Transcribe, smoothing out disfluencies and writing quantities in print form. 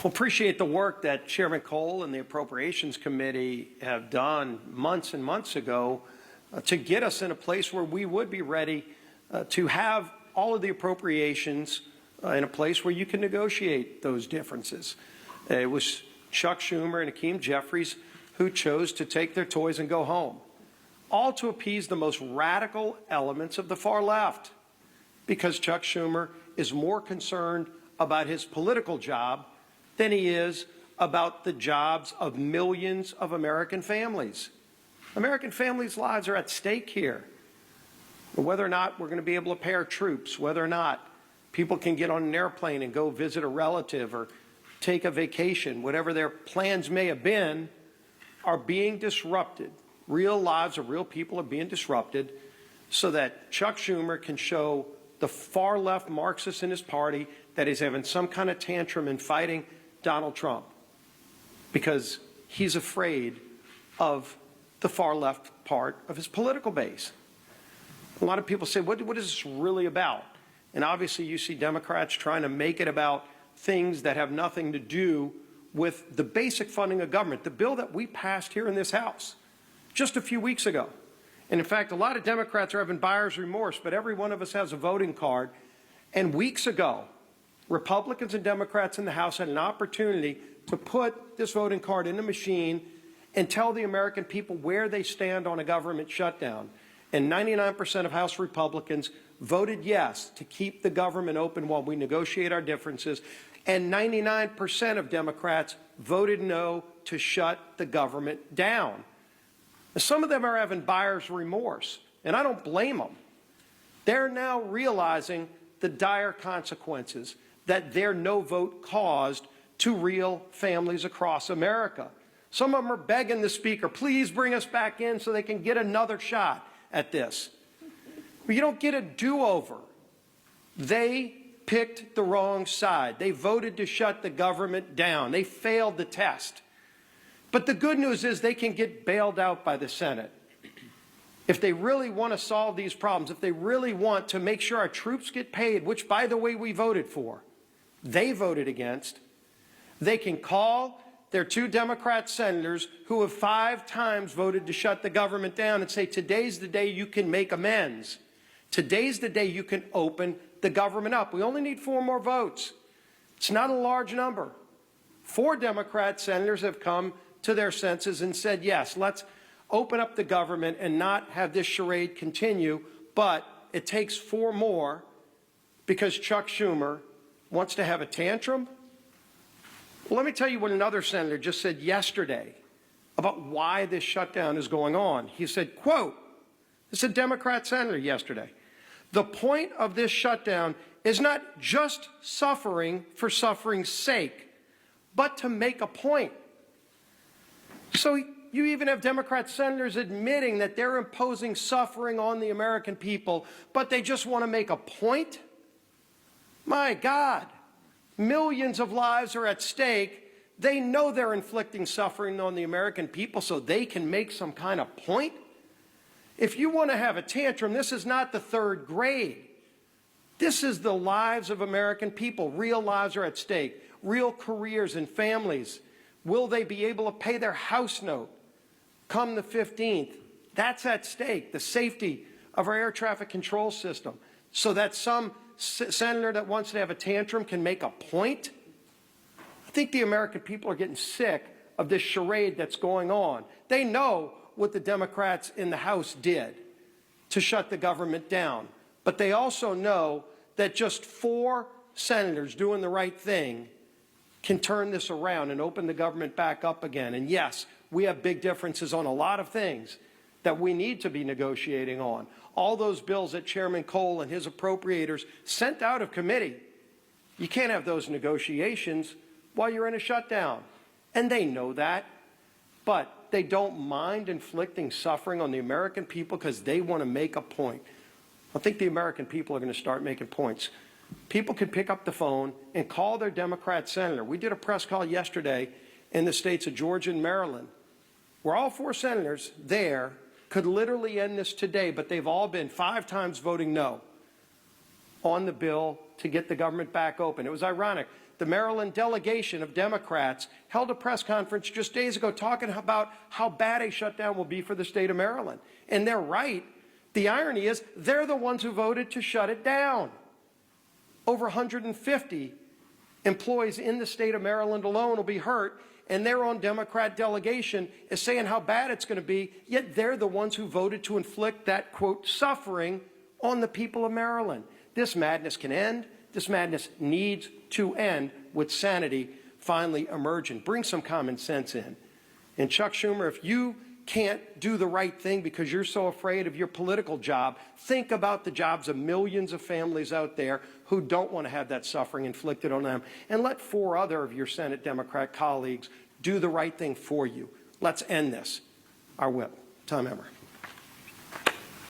Well, appreciate the work that Chairman Cole and the Appropriations Committee have done months and months ago to get us in a place where we would be ready to have all of the appropriations in a place where you can negotiate those differences. It was Chuck Schumer and Hakeem Jeffries who chose to take their toys and go home, all to appease the most radical elements of the far left, because Chuck Schumer is more concerned about his political job than he is about the jobs of millions of American families. American families' lives are at stake here. Whether or not we're going to be able to pay our troops, whether or not people can get on an airplane and go visit a relative or take a vacation, whatever their plans may have been, are being disrupted. Real lives of real people are being disrupted so that Chuck Schumer can show the far left Marxists in his party that he's having some kind of tantrum and fighting Donald Trump because he's afraid of the far left part of his political base. A lot of people say, what is this really about? And obviously you see Democrats trying to make it about things that have nothing to do with the basic funding of government, the bill that we passed here in this House just a few weeks ago. And in fact, a lot of Democrats are having buyer's remorse, but every one of us has a voting card. And weeks ago, Republicans and Democrats in the House had an opportunity to put this voting card in the machine and tell the American people where they stand on a government shutdown. And 99% of House Republicans voted yes to keep the government open while we negotiate our differences. And 99% of Democrats voted no to shut the government down. Some of them are having buyer's remorse, and I don't blame them. They're now realizing the dire consequences that their no vote caused to real families across America. Some of them are begging the Speaker, please bring us back in so they can get another shot at this. But you don't get a do-over. They picked the wrong side. They voted to shut the government down. They failed the test. But the good news is they can get bailed out by the Senate. If they really want to solve these problems, if they really want to make sure our troops get paid, which, by the way, we voted for, they voted against, they can call their 2 Democrat senators who have 5 times voted to shut the government down and say, today's the day you can make amends. Today's the day you can open the government up. We only need 4 more votes. It's not a large number. 4 Democrat senators have come to their senses and said, yes, let's open up the government and not have this charade continue, but it takes 4 more because Chuck Schumer wants to have a tantrum. Well, let me tell you what another senator just said yesterday about why this shutdown is going on. He said, quote, this is a Democrat senator yesterday, the point of this shutdown is not just suffering for suffering's sake, but to make a point. So you even have Democrat senators admitting that they're imposing suffering on the American people, but they just want to make a point? My God, millions of lives are at stake. They know they're inflicting suffering on the American people so they can make some kind of point. If you want to have a tantrum, this is not the 3rd grade. This is the lives of American people. Real lives are at stake. Real careers and families. Will they be able to pay their house note come the 15th? That's at stake. The safety of our air traffic control system. So that some senator that wants to have a tantrum can make a point? I think the American people are getting sick of this charade that's going on. They know what the Democrats in the House did to shut the government down. But they also know that just 4 senators doing the right thing can turn this around and open the government back up again. And yes, we have big differences on a lot of things that we need to be negotiating on. All those bills that Chairman Cole and his appropriators sent out of committee, you can't have those negotiations while you're in a shutdown. And they know that. But they don't mind inflicting suffering on the American people because they want to make a point. I think the American people are going to start making points. People can pick up the phone and call their Democrat senator. We did a press call yesterday in the states of Georgia and Maryland, where all 4 senators there could literally end this today, but they've all been 5 times voting no on the bill to get the government back open. It was ironic. the Maryland delegation of Democrats held a press conference just days ago talking about how bad a shutdown will be for the state of Maryland. And they're right. The irony is they're the ones who voted to shut it down. Over 150 employees in the state of Maryland alone will be hurt, and their own Democrat delegation is saying how bad it's going to be, yet they're the ones who voted to inflict that, quote, suffering on the people of Maryland. This madness can end. This madness needs to end with sanity finally emerging. Bring some common sense in. And Chuck Schumer, if you can't do the right thing because you're so afraid of your political job, think about the jobs of millions of families out there who don't want to have that suffering inflicted on them. And let 4 other of your Senate Democrat colleagues do the right thing for you. Let's end this. Our whip. Tom Emmer.